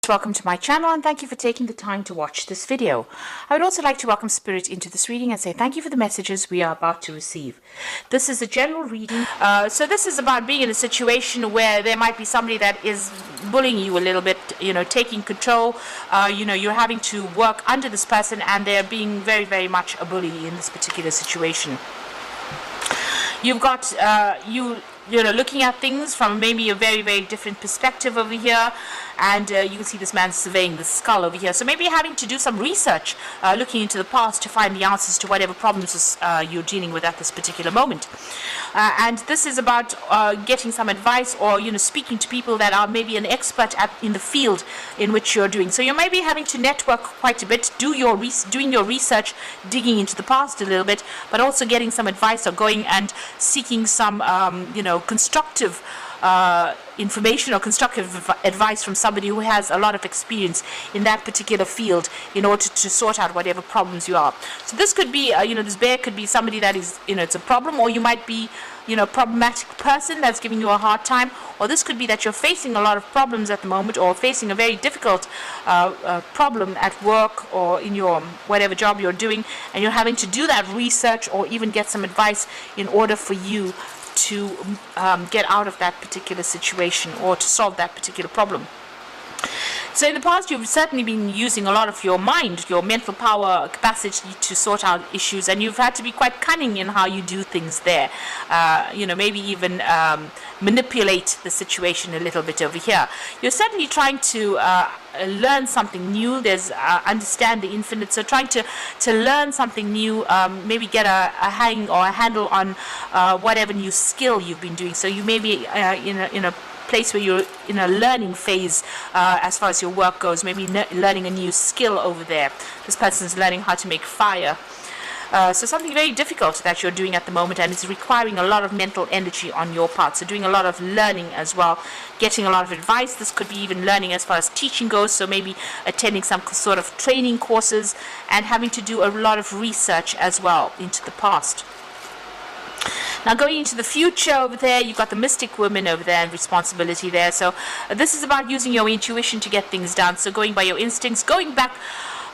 Welcome to my channel and thank you for taking the time to watch this video. I would also like to welcome Spirit into this reading and say thank you for the messages we are about to receive. This is a general reading. So this is about being in a situation where there might be somebody that is bullying you a little bit, taking control. You're having to work under this person and they're being very, very much a bully in this particular situation. You've got, looking at things from maybe a very, very different perspective over here. And you can see this man surveying the skull over here. So maybe having to do some research, looking into the past to find the answers to whatever problems you're dealing with at this particular moment. And this is about getting some advice or, speaking to people that are maybe an expert in the field in which you're doing. So you may be having to network quite a bit, doing your research, digging into the past a little bit, but also getting some advice or going and seeking some, constructive information or constructive advice from somebody who has a lot of experience in that particular field in order to sort out whatever problems you are. So this could be, this bear could be somebody that is, it's a problem, or you might be, problematic person that's giving you a hard time, or this could be that you're facing a lot of problems at the moment or facing a very difficult problem at work or in your whatever job you're doing, and you're having to do that research or even get some advice in order for you to get out of that particular situation or to solve that particular problem. So in the past, you've certainly been using a lot of your mind, your mental power, capacity to sort out issues, and you've had to be quite cunning in how you do things there. Maybe even manipulate the situation a little bit over here. You're certainly trying to learn something new. There's understand the infinite, so trying to learn something new, maybe get a hang or a handle on whatever new skill you've been doing. So you may be in a place where you're in a learning phase as far as your work goes, maybe learning a new skill over there. This person's learning how to make fire. So something very difficult that you're doing at the moment, and it's requiring a lot of mental energy on your part. So doing a lot of learning as well, getting a lot of advice. This could be even learning as far as teaching goes, so maybe attending some sort of training courses and having to do a lot of research as well into the past. Now going into the future over there, you've got the mystic woman over there and responsibility there. So this is about using your intuition to get things done. So going by your instincts, going back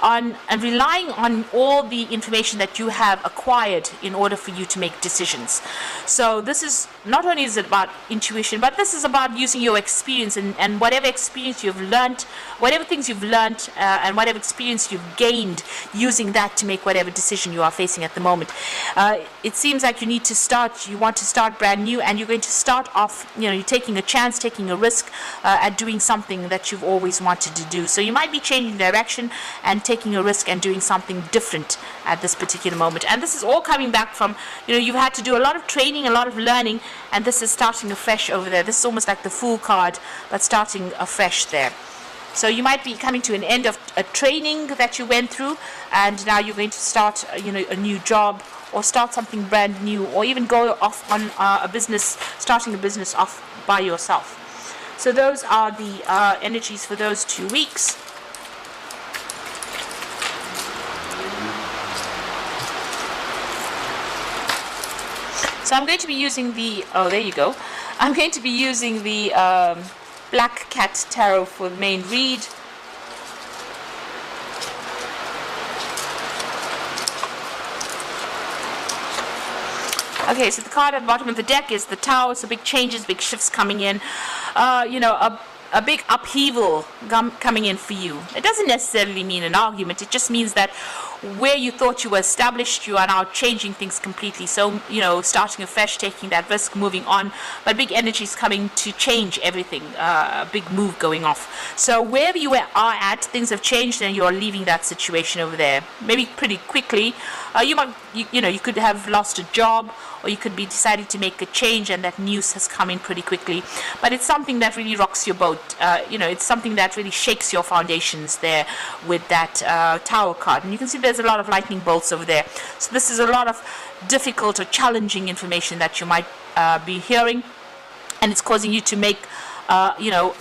on and relying on all the information that you have acquired in order for you to make decisions. So this is not only is it about intuition, but this is about using your experience and whatever experience you've learned, whatever things you've learned and whatever experience you've gained, using that to make whatever decision you are facing at the moment. It seems like you want to start brand new, and you're going to start off, you're taking a chance, taking a risk at doing something that you've always wanted to do. So you might be changing direction and taking a risk and doing something different at this particular moment. And this is all coming back from, you've had to do a lot of training, a lot of learning, and this is starting afresh over there. This is almost like the Fool card, but starting afresh there. So you might be coming to an end of a training that you went through, and now you're going to start, a new job, or start something brand new, or even go off on starting a business off by yourself. So those are the energies for those 2 weeks. So I'm going to be using the, I'm going to be using the Black Cat Tarot for the main read. Okay, so the card at the bottom of the deck is the Tower, so big changes, big shifts coming in. A big upheaval coming in for you. It doesn't necessarily mean an argument. It just means that where you thought you were established, you are now changing things completely. So, starting afresh, taking that risk, moving on. But big energy is coming to change everything. A big move going off. So wherever you are at, things have changed and you're leaving that situation over there. Maybe pretty quickly. You could have lost a job, or you could be deciding to make a change, and that news has come in pretty quickly. But it's something that really rocks your boat. It's something that really shakes your foundations there with that Tower card. And you can see there's a lot of lightning bolts over there. So this is a lot of difficult or challenging information that you might be hearing, and it's causing you to make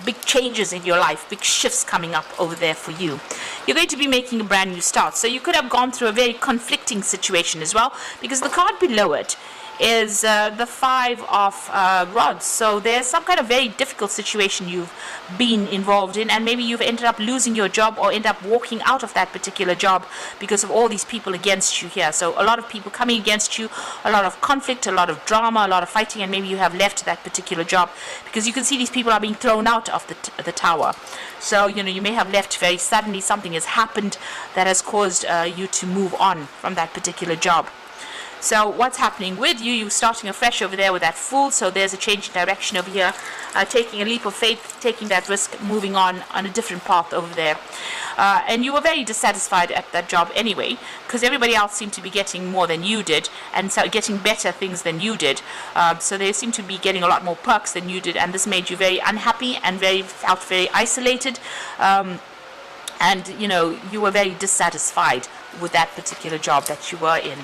big changes in your life, big shifts coming up over there for you. You're going to be making a brand new start. So you could have gone through a very conflicting situation as well, because the card below it is the 5 of rods. So there's some kind of very difficult situation you've been involved in, and maybe you've ended up losing your job or end up walking out of that particular job because of all these people against you here. So a lot of people coming against you, a lot of conflict, a lot of drama, a lot of fighting, and maybe you have left that particular job because you can see these people are being thrown out of the tower. So you may have left very suddenly. Something has happened that has caused you to move on from that particular job. So what's happening with you? You're starting afresh over there with that Fool. So there's a change in direction over here, taking a leap of faith, taking that risk, moving on a different path over there. And you were very dissatisfied at that job anyway, because everybody else seemed to be getting more than you did, and so getting better things than you did. So they seemed to be getting a lot more perks than you did, and this made you very unhappy and felt very isolated. And you were very dissatisfied with that particular job that you were in.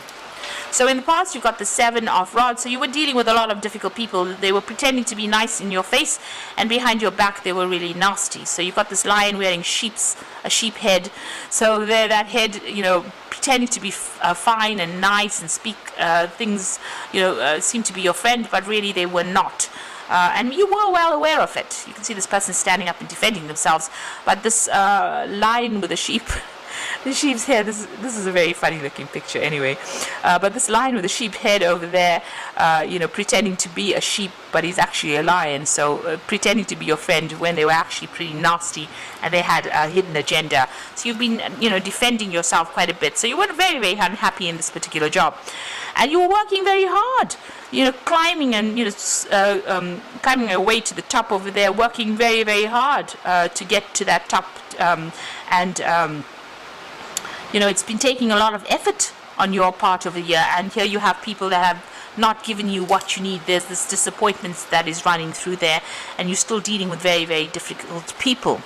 So in the past, you've got the 7 of rods. So you were dealing with a lot of difficult people. They were pretending to be nice in your face, and behind your back, they were really nasty. So you've got this lion wearing a sheep head. So there, that head, pretending to be fine and nice and speak things, seem to be your friend, but really they were not. And you were well aware of it. You can see this person standing up and defending themselves. But this lion with a the sheep's head, this is a very funny looking picture anyway. But this lion with a sheep head over there, pretending to be a sheep, but he's actually a lion. So pretending to be your friend when they were actually pretty nasty and they had a hidden agenda. So you've been, defending yourself quite a bit. So you were very, very unhappy in this particular job. And you were working very hard, climbing and, climbing your way to the top over there, working very, very hard to get to that top. It's been taking a lot of effort on your part over here, and here you have people that have not given you what you need. There's this disappointment that is running through there, and you're still dealing with very, very difficult people.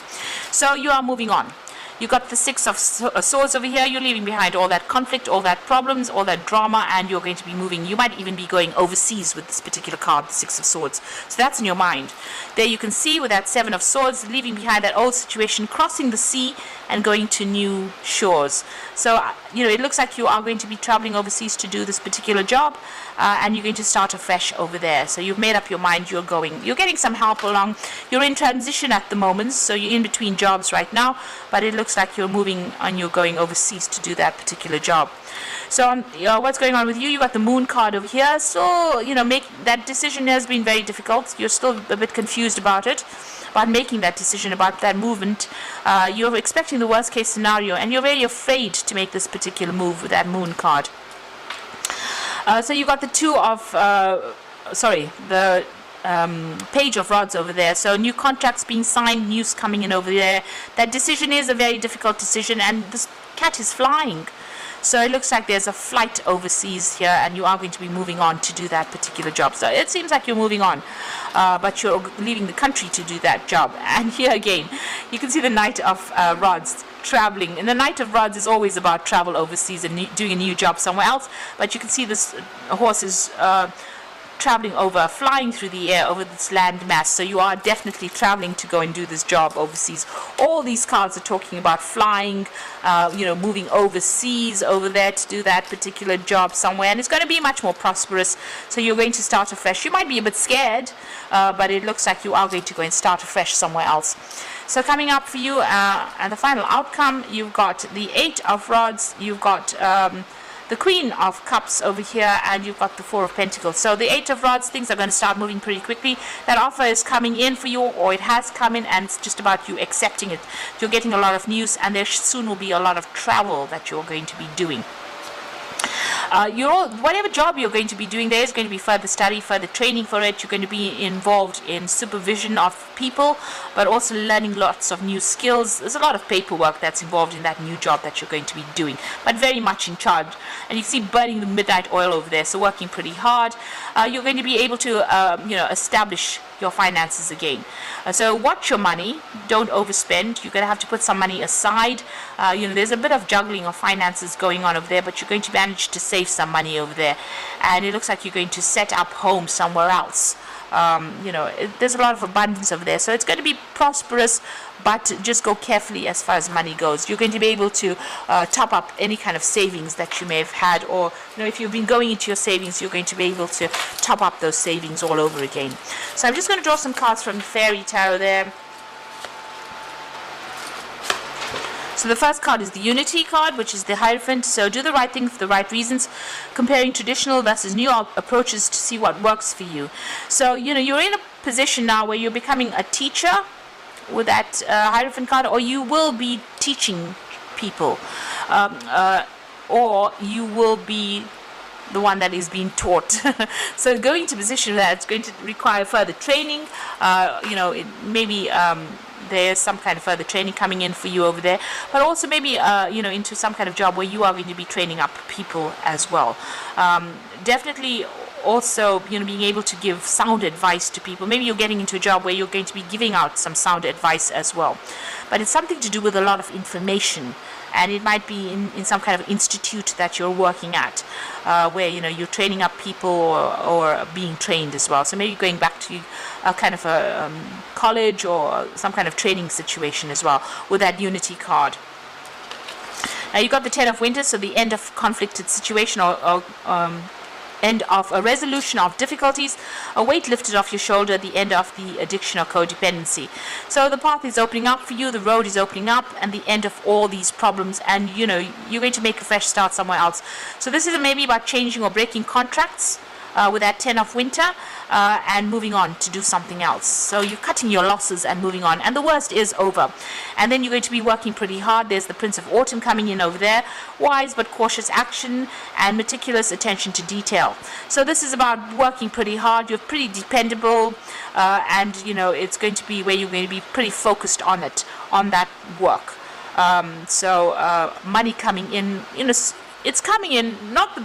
So you are moving on. You got the 6 of swords over here. You're leaving behind all that conflict, all that problems, all that drama, and you're going to be moving. You might even be going overseas with this particular card, the 6 of swords. So that's in your mind. There you can see with that 7 of swords, leaving behind that old situation, crossing the sea and going to new shores. So, it looks like you are going to be traveling overseas to do this particular job, and you're going to start afresh over there. So you've made up your mind, you're going. You're getting some help along. You're in transition at the moment, so you're in between jobs right now, but it looks like you're moving and you're going overseas to do that particular job. So what's going on with you? You got the Moon card over here. So, that decision has been very difficult. You're still a bit confused about it, about making that decision, about that movement. You're expecting the worst case scenario, and you're very afraid to make this particular move with that Moon card. So you got the 2 of, the Page of Rods over there. So new contracts being signed, news coming in over there. That decision is a very difficult decision, and this cat is flying. So it looks like there's a flight overseas here, and you are going to be moving on to do that particular job. So it seems like you're moving on, but you're leaving the country to do that job. And here again, you can see the Knight of Rods traveling. And the Knight of Rods is always about travel overseas and doing a new job somewhere else. But you can see this horse is traveling over, flying through the air over this land mass. So you are definitely traveling to go and do this job overseas. All these cards are talking about flying, moving overseas over there to do that particular job somewhere, and it's going to be much more prosperous. So you're going to start afresh. You might be a bit scared, but it looks like you are going to go and start afresh somewhere else. So coming up for you, and the final outcome, you've got the 8 of Rods, you've got the Queen of Cups over here, and you've got the 4 of Pentacles. So the 8 of Rods, things are going to start moving pretty quickly. That offer is coming in for you, or it has come in, and it's just about you accepting it. You're getting a lot of news, and there soon will be a lot of travel that you're going to be doing. Whatever job you're going to be doing, there is going to be further study, further training for it. You're going to be involved in supervision of people, but also learning lots of new skills. There's a lot of paperwork that's involved in that new job that you're going to be doing, but very much in charge. And you see burning the midnight oil over there, so working pretty hard. You're going to be able to, establish your finances again. So watch your money, don't overspend. You're going to have to put some money aside. There's a bit of juggling of finances going on over there, but you're going to manage to save some money over there. And it looks like you're going to set up home somewhere else. There's a lot of abundance over there, so it's going to be prosperous, but just go carefully as far as money goes. You're going to be able to top up any kind of savings that you may have had, or if you've been going into your savings, you're going to be able to top up those savings all over again. So I'm just going to draw some cards from the Fairy Tarot there. So the first card is the Unity card, which is the Hierophant. So do the right thing for the right reasons, comparing traditional versus new approaches to see what works for you. So, you're in a position now where you're becoming a teacher with that Hierophant card, or you will be teaching people, or you will be the one that is being taught. So going to a position that it's going to require further training, maybe there's some kind of further training coming in for you over there, but also maybe into some kind of job where you are going to be training up people as well. Definitely also being able to give sound advice to people. Maybe you're getting into a job where you're going to be giving out some sound advice as well, but it's something to do with a lot of information, and it might be in some kind of institute that you're working at, where you're training up people or being trained as well. So maybe going back to a kind of a college or some kind of training situation as well with that Unity card. Now you got the Ten of Wands, so the end of conflicted situation, or end of a resolution of difficulties, a weight lifted off your shoulder, the end of the addiction or codependency. So the path is opening up for you, the road is opening up, and the end of all these problems, and you're going to make a fresh start somewhere else. So this is maybe about changing or breaking contracts with that Ten of Winter, and moving on to do something else. So you're cutting your losses and moving on, and the worst is over. And then you're going to be working pretty hard. There's the Prince of Autumn coming in over there. Wise but cautious action and meticulous attention to detail. So this is about working pretty hard. You're pretty dependable, and it's going to be where you're going to be pretty focused on that work. Money coming in, it's coming in, not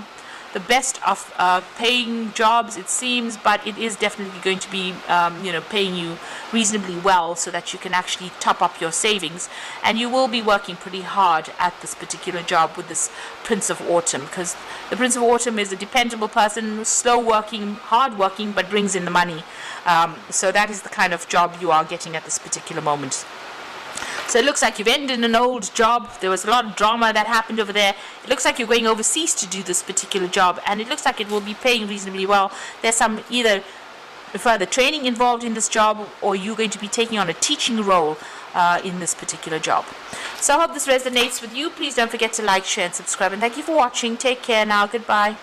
the best of paying jobs, it seems, but it is definitely going to be paying you reasonably well, so that you can actually top up your savings, and you will be working pretty hard at this particular job with this Prince of Autumn, because the Prince of Autumn is a dependable person, slow working, hard working, but brings in the money. So that is the kind of job you are getting at this particular moment. So it looks like you've ended an old job. There was a lot of drama that happened over there. It looks like you're going overseas to do this particular job, and it looks like it will be paying reasonably well. There's some either further training involved in this job, or you're going to be taking on a teaching role in this particular job. So I hope this resonates with you. Please don't forget to like, share, and subscribe. And thank you for watching. Take care now. Goodbye.